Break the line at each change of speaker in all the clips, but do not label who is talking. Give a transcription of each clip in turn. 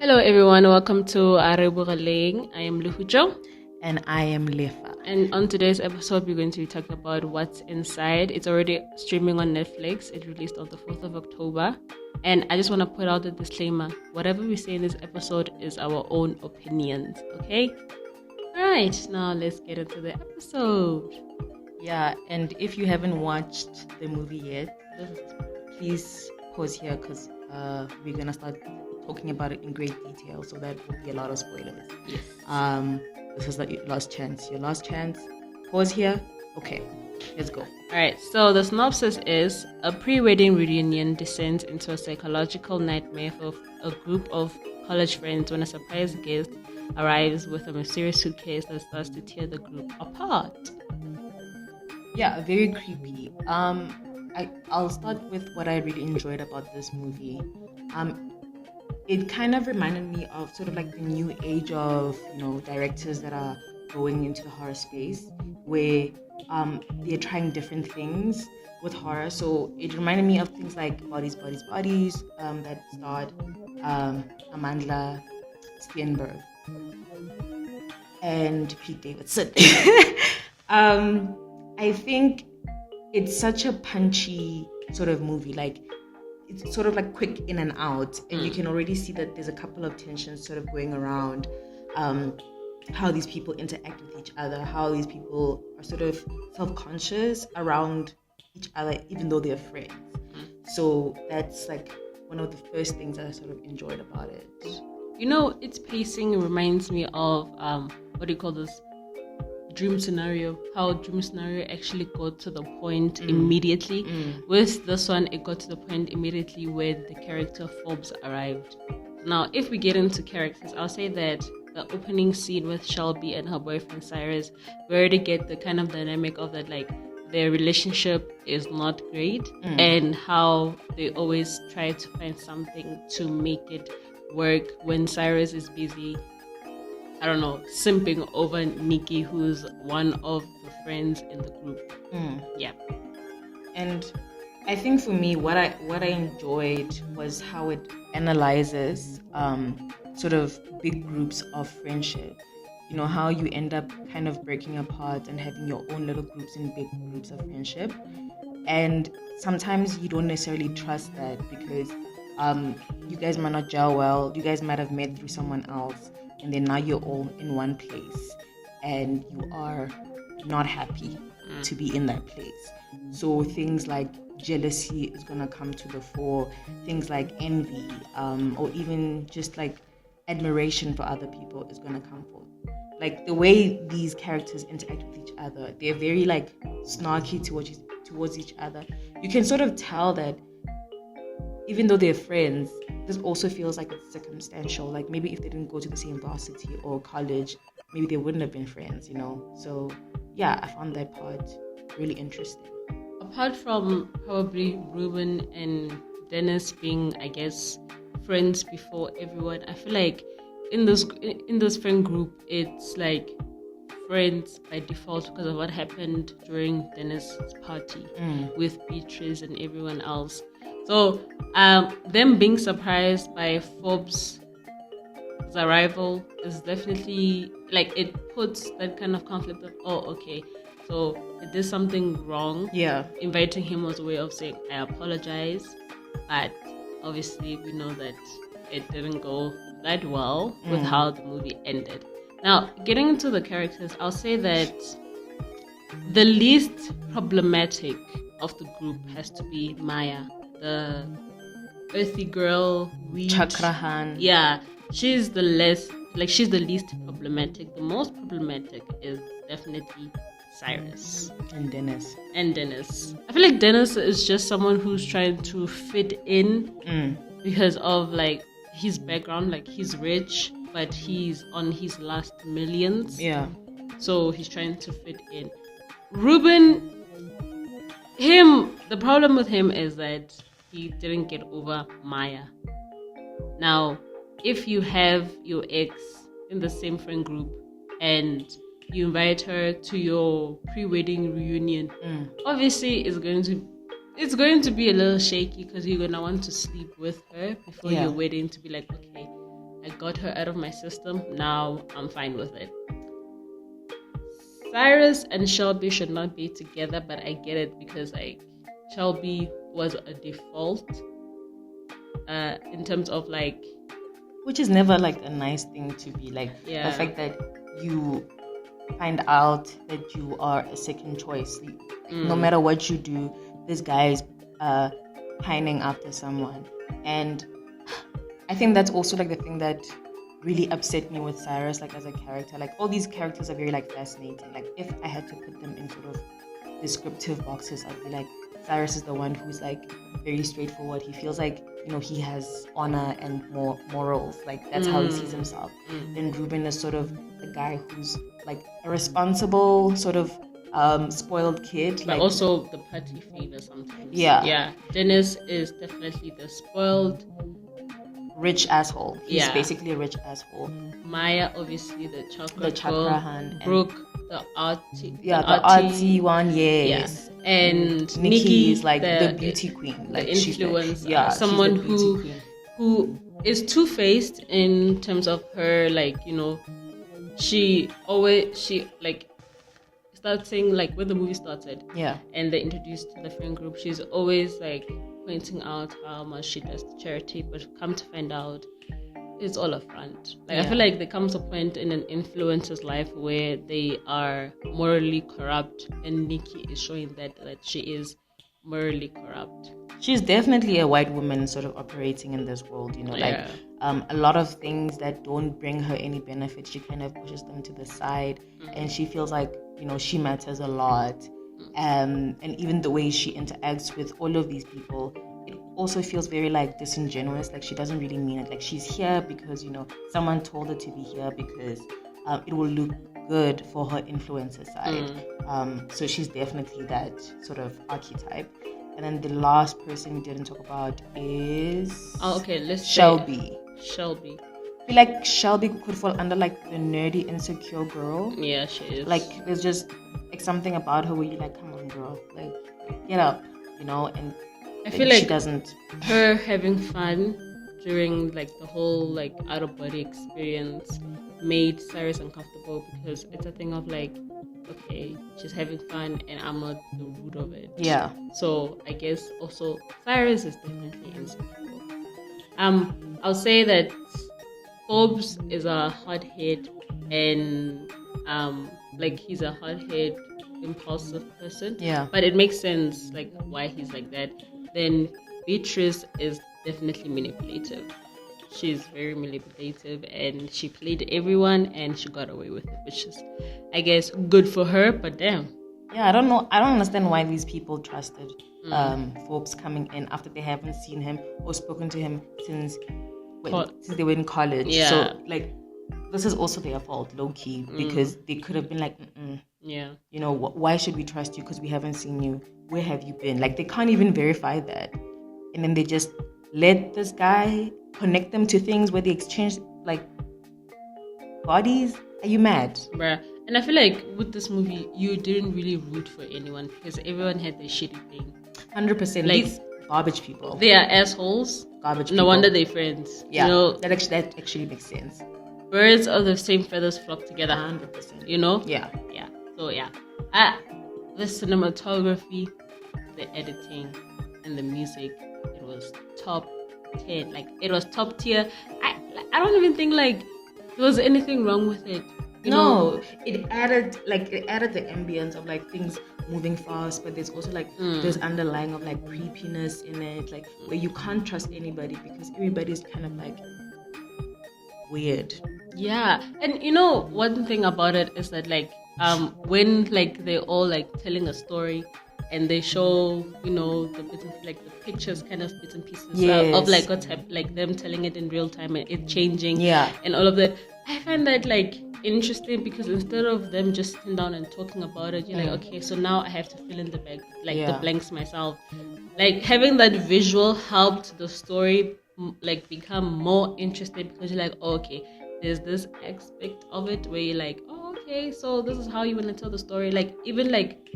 Hello everyone, welcome to Arebugaleng. I am Luhujo.
And I am Lefa.
And on today's episode, we're going to be talking about What's Inside. It's already streaming on Netflix. It released on the 4th of October. And I just want to put out the disclaimer. Whatever we say in this episode is our own opinions, okay? Alright, now let's get into the episode.
Yeah, and if you haven't watched the movie yet, please pause here because we're going to start talking about it in great detail, so that will be a lot of spoilers.
Yes.
This is like your last chance. Pause here. Okay, let's go.
Alright, so the synopsis is a pre-wedding reunion descends into a psychological nightmare for a group of college friends when a surprise guest arrives with a mysterious suitcase that starts to tear the group apart.
Yeah, very creepy. I'll start with what I really enjoyed about this movie. It kind of reminded me of sort of like the new age of, directors that are going into the horror space where they're trying different things with horror. So it reminded me of things like Bodies, that starred Amandla Stenberg and Pete Davidson. I think it's such a punchy sort of movie, like it's sort of like quick in and out, and you can already see that there's a couple of tensions sort of going around, how these people interact with each other, how these people are sort of self-conscious around each other even though they're friends. So that's like one of the first things that I sort of enjoyed about it.
Its pacing reminds me of what do you call this? Dream scenario, how dream scenario actually got to the point immediately. With this one, it got to the point immediately where the character Forbes arrived. Now, if we get into characters, I'll say that the opening scene with Shelby and her boyfriend Cyrus, we already get the kind of dynamic of that, like their relationship is not great and how they always try to find something to make it work when Cyrus is busy, I don't know, simping over Nikki, who's one of the friends in the group. Yeah.
And I think for me, what I enjoyed was how it analyzes sort of big groups of friendship. How you end up kind of breaking apart and having your own little groups and big groups of friendship. And sometimes you don't necessarily trust that because you guys might not gel well. You guys might have met through someone else. And then now you're all in one place and you are not happy to be in that place. So things like jealousy is going to come to the fore, things like envy, or even just like admiration for other people is going to come forth. Like the way these characters interact with each other, they're very like snarky towards each other. You can sort of tell that even though they're friends, this also feels like it's circumstantial. Like maybe if they didn't go to the same varsity or college, maybe they wouldn't have been friends, So yeah, I found that part really interesting.
Apart from probably Ruben and Dennis being, I guess, friends before everyone, I feel like in this friend group, it's like friends by default because of what happened during Dennis's party with Beatrice and everyone else. So, them being surprised by Forbes' arrival is definitely, like, it puts that kind of conflict of, oh, okay, so it did something wrong.
Yeah.
Inviting him was a way of saying, I apologize. But obviously, we know that it didn't go that well with how the movie ended. Now, getting into the characters, I'll say that the least problematic of the group has to be Maya. The earthy girl,
Chakrahan.
Yeah, she's the least problematic. The most problematic is definitely Cyrus.
And Dennis.
I feel like Dennis is just someone who's trying to fit in because of like his background. Like he's rich, but he's on his last millions.
Yeah.
So he's trying to fit in. Ruben, the problem with him is that he didn't get over Maya. Now, if you have your ex in the same friend group and you invite her to your pre-wedding reunion, obviously it's going to be a little shaky because you're going to want to sleep with her before your wedding to be like, okay, I got her out of my system. Now I'm fine with it. Cyrus and Shelby should not be together, but I get it because like Shelby was a default in terms of like,
which is never like a nice thing to be like. The fact that you find out that you are a second choice, no matter what you do, this guy is pining after someone. And I think that's also like the thing that really upset me with Cyrus, like as a character. Like all these characters are very like fascinating. Like if I had to put them in sort of descriptive boxes, I'd be like, Cyrus is the one who's like very straightforward. He feels like, you know, he has honor and more morals. Like that's how he sees himself. Then Ruben is sort of the guy who's like a responsible sort of spoiled kid.
But
like
also the party favor sometimes.
Yeah.
Dennis is definitely the spoiled
rich asshole. He's basically a rich asshole.
Maya, obviously the chocolate
Chakrahan,
Brooke, the arty,
the artsy one, yes.
And
Nikki is like the beauty queen, like
the influencer,
someone
who is two-faced in terms of her, like, you know, she like starts saying, like when the movie started, and they introduced the friend group, she's always like pointing out how much she does to charity, but come to find out it's all a front. Like I feel like there comes a point in an influencer's life where they are morally corrupt, and Nikki is showing that she is morally corrupt.
She's definitely a white woman sort of operating in this world, you know, like a lot of things that don't bring her any benefit, she kind of pushes them to the side, and she feels like, you know, she matters a lot. And even the way she interacts with all of these people, it also feels very like disingenuous. Like she doesn't really mean it. Like she's here because, you know, someone told her to be here because it will look good for her influencer side. So she's definitely that sort of archetype. And then the last person we didn't talk about is Shelby. I feel like Shelby could fall under like the nerdy insecure girl.
Yeah, she is.
Like there's just like something about her where you're like, come on girl, like get up, you know. And
I feel like
she doesn't.
Her having fun during like the whole like out of body experience made Cyrus uncomfortable, because it's a thing of like, okay, she's having fun and I'm not the root of it.
Yeah.
So I guess also Cyrus is definitely insecure. I'll say that Forbes is a hothead, and like he's a hothead, impulsive person.
Yeah.
But it makes sense like why he's like that. Then Beatrice is definitely manipulative. She's very manipulative, and she played everyone and she got away with it, which is, I guess, good for her, but damn.
Yeah, I don't know. I don't understand why these people trusted Forbes coming in after they haven't seen him or spoken to him since they were in college.
Yeah.
So, like, this is also their fault, low-key, because they could have been like,
yeah,
you know, why should we trust you because we haven't seen you? Where have you been? Like, they can't even verify that. And then they just let this guy connect them to things where they exchange, like, bodies. Are you mad?
Bruh. And I feel like with this movie, you didn't really root for anyone because everyone had their shitty thing.
100%.
Like,
these garbage people.
They are assholes.
Garbage people.
No wonder they're friends.
Yeah,
you know,
that actually makes sense.
Birds of the same feathers flock together.
100%.
You know?
Yeah.
Yeah. So, yeah. The cinematography, the editing, and the music, it was top 10. Like, it was top tier. I don't even think, like, there was anything wrong with it. You know?
It added the ambience of like things moving fast, but there's also like this underlying of like creepiness in it, like where you can't trust anybody because everybody's kind of like weird.
Yeah, and you know one thing about it is that like when like they're all like telling a story and they show, you know, the bits of, like the pictures, kind of bits and pieces of like what's like them telling it in real time and it changing, and all of that. I find that like interesting because instead of them just sitting down and talking about it, you're like, okay, so now I have to fill in the the blanks myself. Like having that visual helped the story like become more interesting because you're like, oh, okay, there's this aspect of it where you're like, oh, okay, so this is how you want to tell the story. Like even like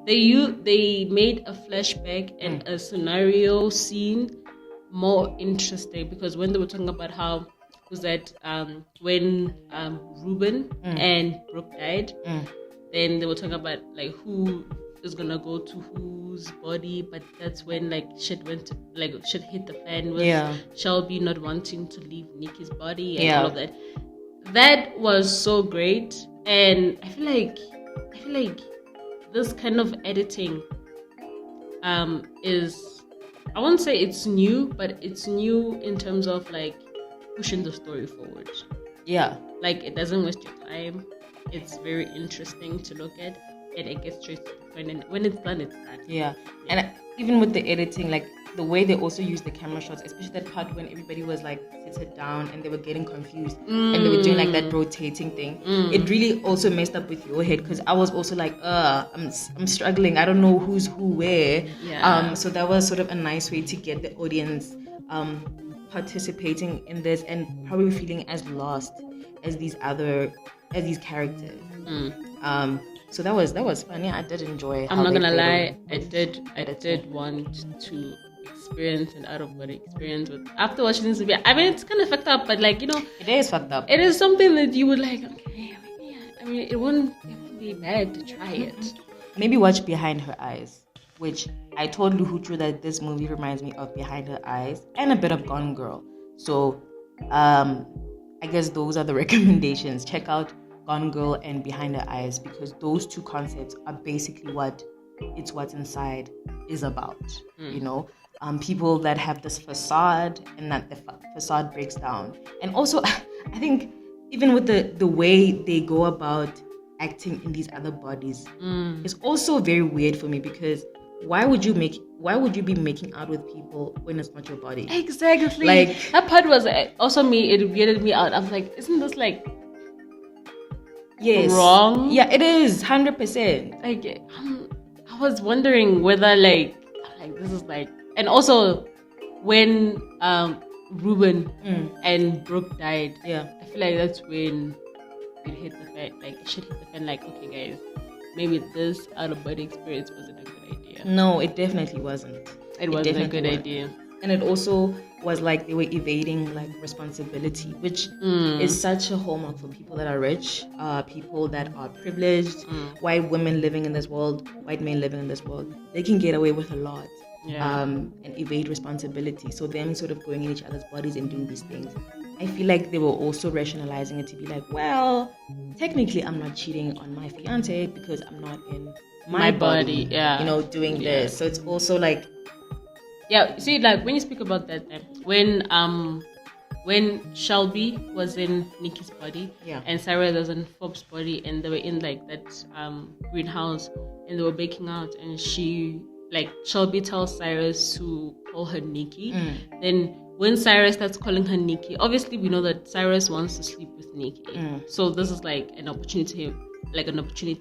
they made a flashback and a scenario scene more interesting because when they were talking about how was that when Ruben and Brooke died, then they were talking about like who is gonna go to whose body, but that's when like shit hit the fan with Shelby not wanting to leave Nikki's body and all of that. That was so great, and I feel like this kind of editing is, I won't say it's new, but it's new in terms of like pushing the story forward. Yeah, like it doesn't waste your time. It's very interesting to look at, and it gets straight to the point. And when it's done, it's done. Yeah,
and even with the editing, like the way they also use the camera shots, especially that part when everybody was like seated down and they were getting confused and they were doing like that rotating thing. It really also messed up with your head, because I was also like, I'm struggling. I don't know who's who where. Yeah. So that was sort of a nice way to get the audience participating in this and probably feeling as lost as these characters. So that was fun. Yeah, I did enjoy.
I'm not gonna lie, I did want to experience an out-of-body experience with after watching this movie. I mean, it's kind of fucked up, but like, you know,
it is fucked up.
It is something that you would like. Okay, I mean, it wouldn't be bad to try it.
Maybe watch Behind Her Eyes, which I told Luhutru that this movie reminds me of Behind Her Eyes and a bit of Gone Girl. So, I guess those are the recommendations. Check out Gone Girl and Behind Her Eyes, because those two concepts are basically what It's What's Inside is about. You know, people that have this facade and that the facade breaks down. And also, I think even with the way they go about acting in these other bodies, it's also very weird for me, because why would you be making out with people when it's not your body?
Exactly. Like, that part was also me. It weirded me out. I was like, isn't this like wrong?
Yeah, it is 100%.
Like, I was wondering whether like this is like, and also when Ruben and Brooke died, I feel like that's when it hit the fan. Like, it should hit the fan. Like, okay, guys, maybe this out of body experience wasn't a good idea.
No, it definitely wasn't.
It wasn't a good idea.
And it also was like they were evading like responsibility, which is such a hallmark for people that are rich, people that are privileged, white women living in this world, white men living in this world. They can get away with a lot. And evade responsibility. So them sort of going in each other's bodies and doing these things, I feel like they were also rationalizing it to be like, well, technically I'm not cheating on my fiance because I'm not in my body, you know, doing this. So it's also like,
see, like when you speak about that, when Shelby was in Nikki's body and Sarah was in Forbes' body, and they were in like that greenhouse and they were baking out, and Shelby tells Cyrus to call her Nikki. Then when Cyrus starts calling her Nikki, obviously we know that Cyrus wants to sleep with Nikki. So this is like an opportunity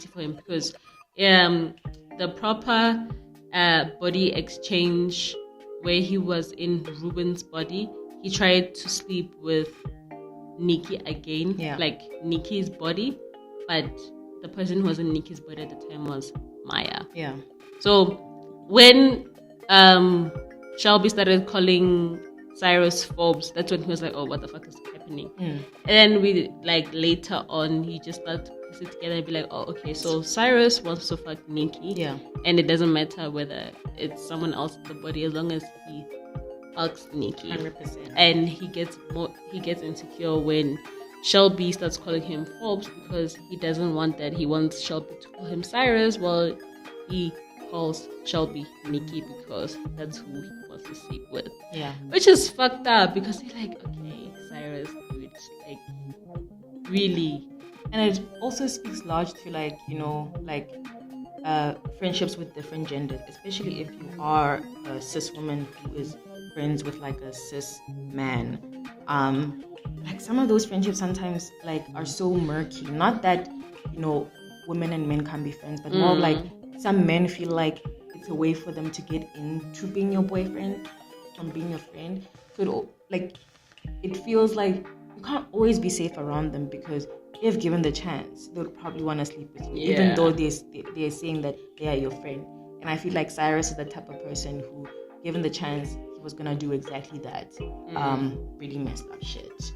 for him, because the proper body exchange where he was in Ruben's body, he tried to sleep with Nikki again, like Nikki's body, but the person who was in Nikki's body at the time was Maya. So when Shelby started calling Cyrus Forbes, that's when he was like, oh, what the fuck is happening? And then we, like, later on, he just started to piece it together and be like, oh, okay, so Cyrus wants to fuck Nikki, and it doesn't matter whether it's someone else in the body, as long as he fucks Nikki.
100%.
And he gets insecure when Shelby starts calling him Forbes, because he doesn't want that. He wants Shelby to call him Cyrus, while he calls Shelby Nikki because that's who he wants to sleep with. Which is fucked up, because he's like, okay, Cyrus, dude, like, really.
And it also speaks large to, like, you know, like friendships with different genders, especially if you are a cis woman who is friends with like a cis man. Like, some of those friendships sometimes like are so murky. Not that, you know, women and men can't be friends, but more like some men feel like it's a way for them to get into being your boyfriend from being your friend. So it feels like you can't always be safe around them, because if given the chance, they'll probably want to sleep with you, even though they're saying that they are your friend. And I feel like Cyrus is the type of person who, given the chance, he was gonna do exactly that. Really messed up shit.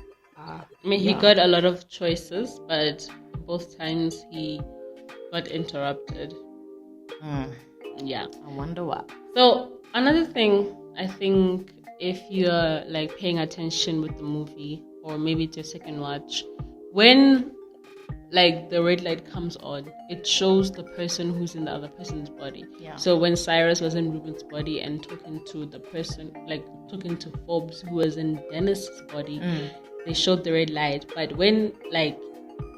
I mean, he got a lot of choices, but both times he got interrupted. Yeah.
I wonder why.
So another thing, I think, if you're like paying attention with the movie, or maybe it's your second watch, when like the red light comes on, it shows the person who's in the other person's body.
Yeah.
So when Cyrus was in Ruben's body and talking to the person, like talking to Forbes who was in Dennis's body, they showed the red light. But when like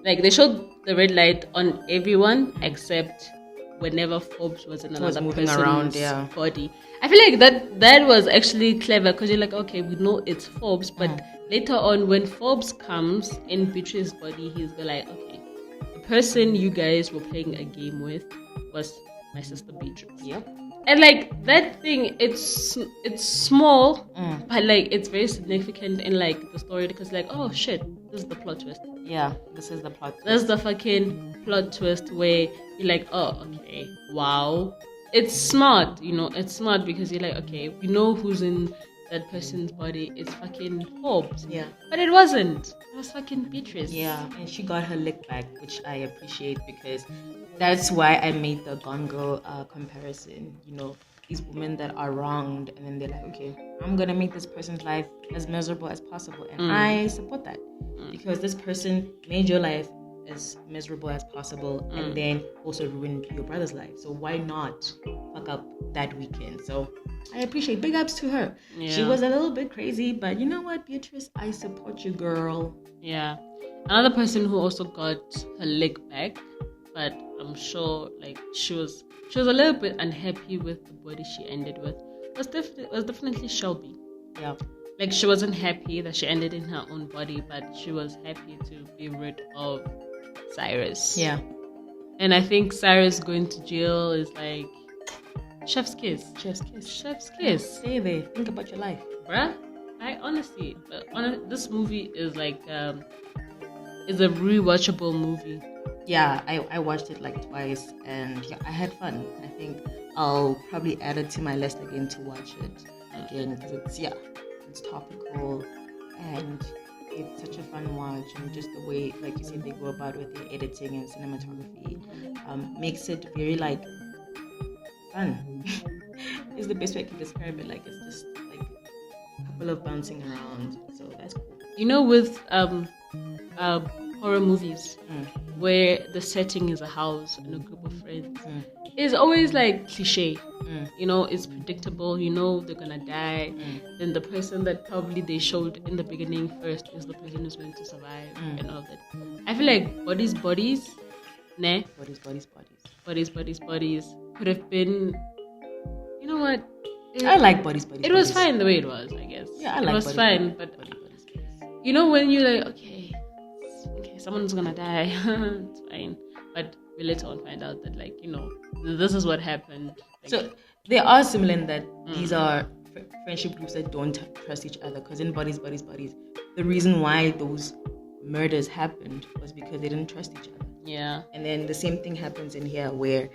they showed the red light on everyone except whenever Forbes was in another person's body. I feel like that was actually clever, because you're like, okay, we know it's Forbes, but later on when Forbes comes in Beatrice's body, he's like, okay, the person you guys were playing a game with was my sister Beatrice.
Yep.
And like that thing, it's small, but like it's very significant in like the story, because like, oh shit, this is the plot twist.
Yeah, this is the plot twist.
That's the fucking plot twist where you're like, oh, okay, wow. It's smart, it's smart, because you're like, okay, we know who's in that person's body. It's fucking Forbes.
Yeah.
But it wasn't. It was fucking Beatrice.
Yeah, and she got her lick back, which I appreciate, because that's why I made the Gone Girl comparison. These women that are wronged, and then they're like, okay, I'm gonna make this person's life as miserable as possible, and I support that, because this person made your life as miserable as possible, and then also ruined your brother's life. So why not fuck up that weekend? So I appreciate, big ups to her. Yeah. She was a little bit crazy, but you know what, Beatrice, I support you, girl.
Yeah. Another person who also got her leg back, but I'm sure like she was a little bit unhappy with the body she ended with, was definitely Shelby.
Yeah.
Like, she wasn't happy that she ended in her own body, but she was happy to be rid of Cyrus.
Yeah.
And I think Cyrus going to jail is like chef's kiss.
Chef's kiss.
Chef's kiss.
Stay there. Think about your life.
Bruh, I honestly, this movie is like, is a rewatchable movie.
Yeah, I watched it like twice, and yeah, I had fun. I think I'll probably add it to my list again to watch it again, because it's topical, and it's such a fun watch, and just the way, like you said, they go about with their editing and cinematography makes it very like fun. Is the best way I can describe it. Like, it's just like a couple of bouncing around, so that's cool.
With horror movies where the setting is a house and a group of friends, it's always like cliche. It's predictable. They're gonna die. Then the person that probably they showed in the beginning first is the person who's going to survive and all that. I feel like bodies, nah. Bodies could have been. You know what?
I like bodies.
It was fine the way it was, I guess.
Yeah, I like
it was fine, but when you're like, okay, someone's gonna die, it's fine. But we later on find out that, like, this is what happened. Like,
so they are similar in that these are friendship groups that don't trust each other. Because in bodies, the reason why those murders happened was because they didn't trust each other.
Yeah.
And then the same thing happens in here, where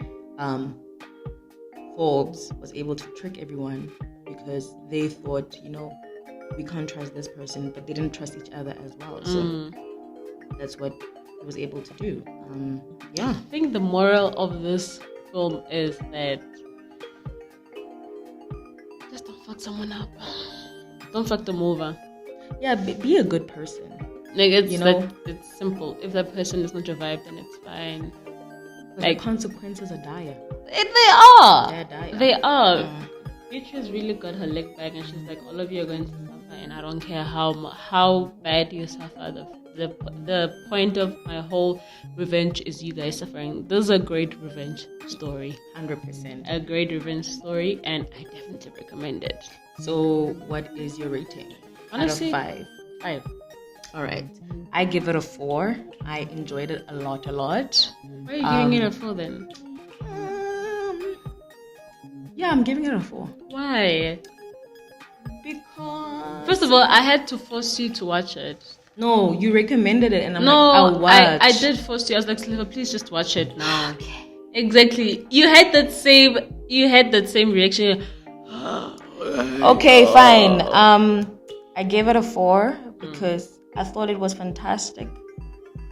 Forbes was able to trick everyone because they thought, we can't trust this person, but they didn't trust each other as well. So that's what he was able to do.
I think the moral of this film is that just don't fuck someone up. Don't fuck them over.
Yeah, be a good person.
Like, it's simple. If that person is not your vibe, then it's fine.
Like, the consequences are dire.
They are.
They're dire.
They are. Beatrice really got her leg back, and she's like, all of you are going to suffer, and I don't care how bad you suffer. The point of my whole revenge is you guys suffering. This is a great revenge story.
100%.
A great revenge story, and I definitely recommend it.
So, what is your rating?
Honestly,
out of 5?
5.
All right. I give it a 4. I enjoyed it a lot.
Why are you giving it a 4 then?
Yeah, I'm giving it a 4.
Why?
Because...
First of all, I had to force you to watch it.
No, you recommended it, and I'm like, I'll watch.
I did force you. I was like, Sliver, please just watch it now. Okay. Exactly. You had that same reaction.
Okay, fine. I gave it a 4 because I thought it was fantastic.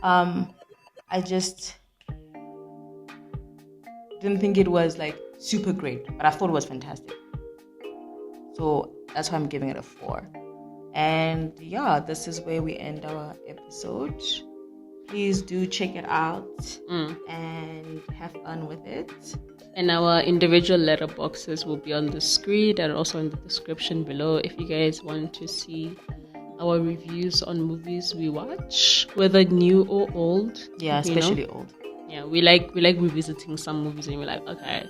I just didn't think it was like super great, but I thought it was fantastic. So that's why I'm giving it a 4. And yeah, this is where we end our episode. Please do check it out and have fun with it.
And our individual letterboxes will be on the screen and also in the description below if you guys want to see our reviews on movies we watch, whether new or old.
Yeah, especially old.
Yeah, we like revisiting some movies and we're like, okay,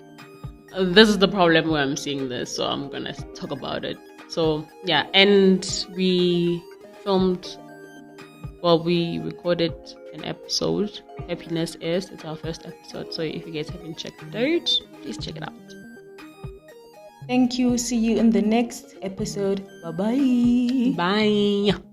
this is the problem where I'm seeing this, so I'm gonna talk about it. So yeah, and we recorded an episode, Happiness Is. It's our first episode, so if you guys haven't checked it out, please check it out.
Thank you. See you in the next episode. Bye-bye.
Bye.